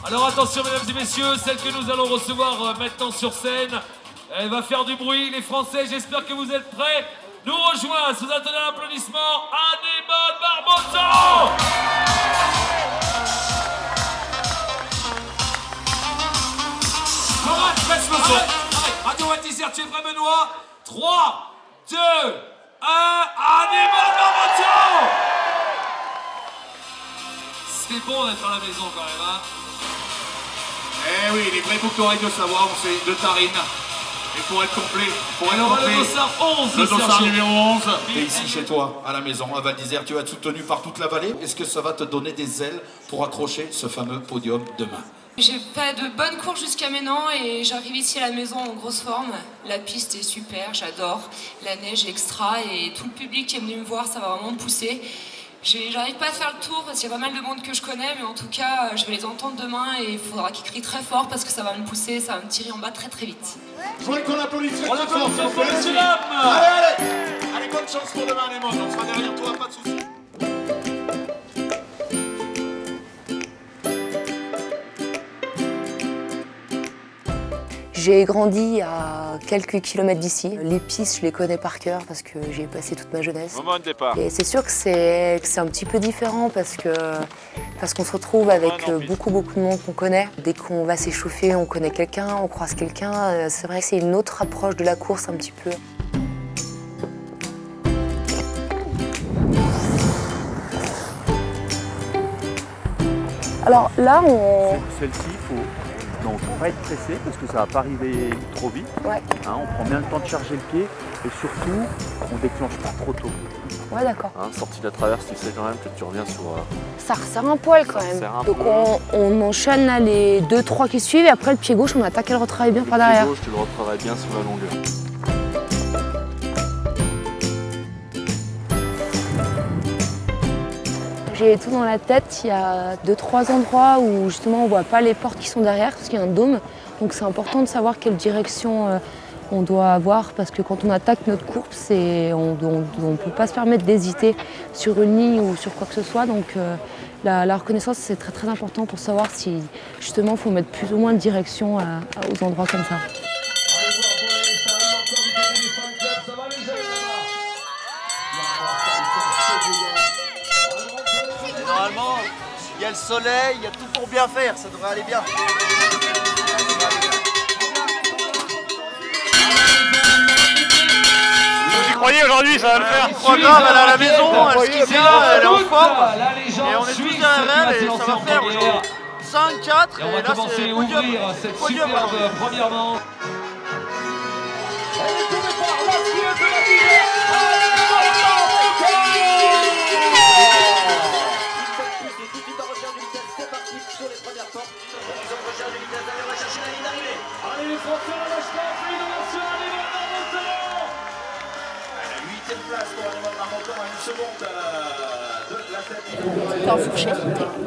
Alors attention mesdames et messieurs, celle que nous allons recevoir maintenant sur scène, elle va faire du bruit. Les Français, j'espère que vous êtes prêts. Nous rejoint sous un tonnerre d'applaudissements Anémone Barboton. Arrête, baisse le son. Arrête, Radio Vatizère, tu es prêt Benoît? 3, 2, 1, Anémone Barboton. C'est bon d'être à la maison quand même, hein. Eh oui, les vrais boucles de savoir, c'est de Tarine. Et pour être complet, le dossard 11, le dossard numéro 11. Et ici chez toi, à la maison, à Val d'Isère, tu vas être soutenu par toute la vallée. Est-ce que ça va te donner des ailes pour accrocher ce fameux podium demain? J'ai fait de bonnes courses jusqu'à maintenant et j'arrive ici à la maison en grosse forme. La piste est super, j'adore. La neige est extra et tout le public qui est venu me voir, ça va vraiment me pousser. J'arrive pas à faire le tour parce qu'il y a pas mal de monde que je connais, mais en tout cas, je vais les entendre demain et il faudra qu'ils crient très fort parce que ça va me pousser, ça va me tirer en bas très très vite. Je voudrais qu'on applaudisse très On fort. applaudit, messieurs, dames. Allez, bonne chance pour demain, Anémone. On sera derrière toi, pas de soucis. J'ai grandi à quelques kilomètres d'ici. Les pistes, je les connais par cœur parce que j'y ai passé toute ma jeunesse. Moment de départ. Et c'est sûr que c'est un petit peu différent parce qu'on se retrouve avec beaucoup de monde qu'on connaît. Dès qu'on va s'échauffer, on connaît quelqu'un, on croise quelqu'un. C'est vrai que c'est une autre approche de la course un petit peu. Alors là, Celle-ci, il ne faut pas être pressé parce que ça ne va pas arriver trop vite. Ouais. Hein, on prend bien le temps de charger le pied et surtout, on ne déclenche pas trop tôt. Ouais, d'accord. Hein, sortie de la traverse, tu sais quand même que tu reviens sur... Ça resserre un poil quand même. Donc peu. on enchaîne là, les 2-3 qui suivent et après le pied gauche, on attaque et le retravaille bien par derrière. Le pied gauche, tu le retravailles bien sur la longueur. J'ai tout dans la tête, il y a 2-3 endroits où justement on ne voit pas les portes qui sont derrière parce qu'il y a un dôme. Donc c'est important de savoir quelle direction on doit avoir parce que quand on attaque notre course, on ne peut pas se permettre d'hésiter sur une ligne ou sur quoi que ce soit. Donc la reconnaissance c'est très très important pour savoir si justement il faut mettre plus ou moins de direction aux endroits comme ça. Normalement, il y a le soleil, il y a tout pour bien faire, ça devrait aller bien. Vous y croyez aujourd'hui, ça va le faire? Le programme, elle est à la maison, elle skie bien, elle est en forme. Et on est tous suisse derrière elle et lancée ça va en faire première. aujourd'hui 5-4 Et on va et là commencer c'est à podium. ouvrir cette Podium, superbe alors. première manche. T'es en fourchette?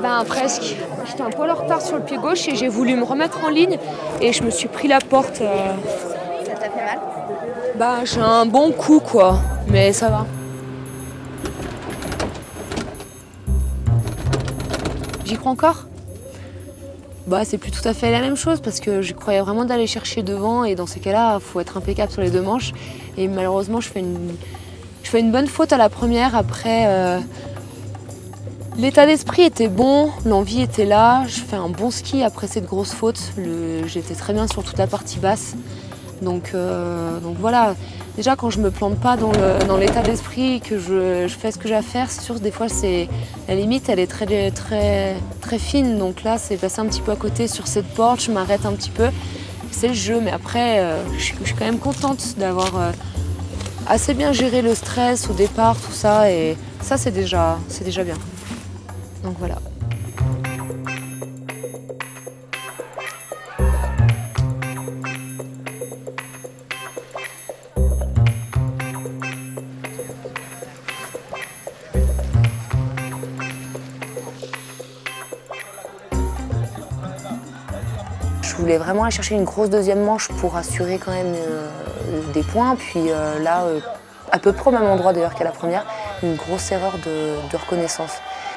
Ben presque. J'étais un peu en retard sur le pied gauche et j'ai voulu me remettre en ligne et je me suis pris la porte. Ça t'a fait mal? Bah j'ai un bon coup quoi, mais ça va. J'y crois encore? Bah c'est plus tout à fait la même chose parce que je croyais vraiment d'aller chercher devant et dans ces cas-là, il faut être impeccable sur les 2 manches. Et malheureusement, je fais une bonne faute à la première. Après, l'état d'esprit était bon, l'envie était là. Je fais un bon ski après cette grosse faute. J'étais très bien sur toute la partie basse. Donc voilà. Déjà, quand je me plante pas dans l'état d'esprit, que je fais ce que j'ai à faire, c'est sûr que des fois, la limite, elle est très, très, très fine. Donc là, c'est passé un petit peu à côté sur cette porte, je m'arrête un petit peu. C'est le jeu, mais après, je suis quand même contente d'avoir assez bien géré le stress au départ, tout ça. Et ça, c'est déjà bien. Donc voilà. Je voulais vraiment aller chercher une grosse deuxième manche pour assurer quand même des points. Puis là, à peu près au même endroit d'ailleurs qu'à la première, une grosse erreur de reconnaissance.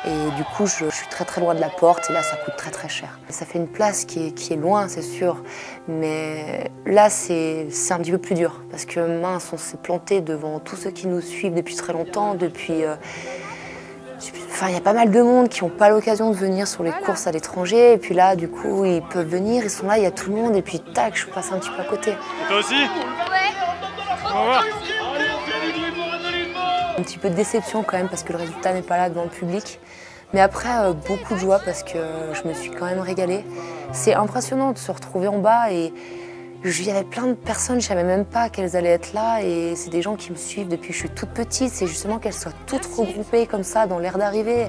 Et du coup, je suis très loin de la porte et là, ça coûte très cher. Ça fait une place qui est loin, c'est sûr, mais là, c'est un petit peu plus dur parce que mince, on s'est planté devant tous ceux qui nous suivent depuis très longtemps, Enfin, il y a pas mal de monde qui n'ont pas l'occasion de venir sur les courses à l'étranger. Et puis là, du coup, ils peuvent venir, ils sont là, il y a tout le monde. Et puis, tac, je passe un petit peu à côté. Et toi aussi? Ouais. On va voir. Un petit peu de déception quand même parce que le résultat n'est pas là devant le public. Mais après, beaucoup de joie parce que je me suis quand même régalée. C'est impressionnant de se retrouver en bas et il y avait plein de personnes, je ne savais même pas qu'elles allaient être là. Et c'est des gens qui me suivent depuis que je suis toute petite. C'est justement qu'elles soient toutes regroupées comme ça dans l'air d'arrivée.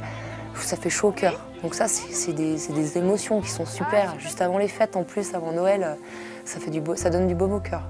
Ça fait chaud au cœur. Donc ça, c'est des émotions qui sont super. Juste avant les fêtes, en plus, avant Noël, ça donne du baume au cœur.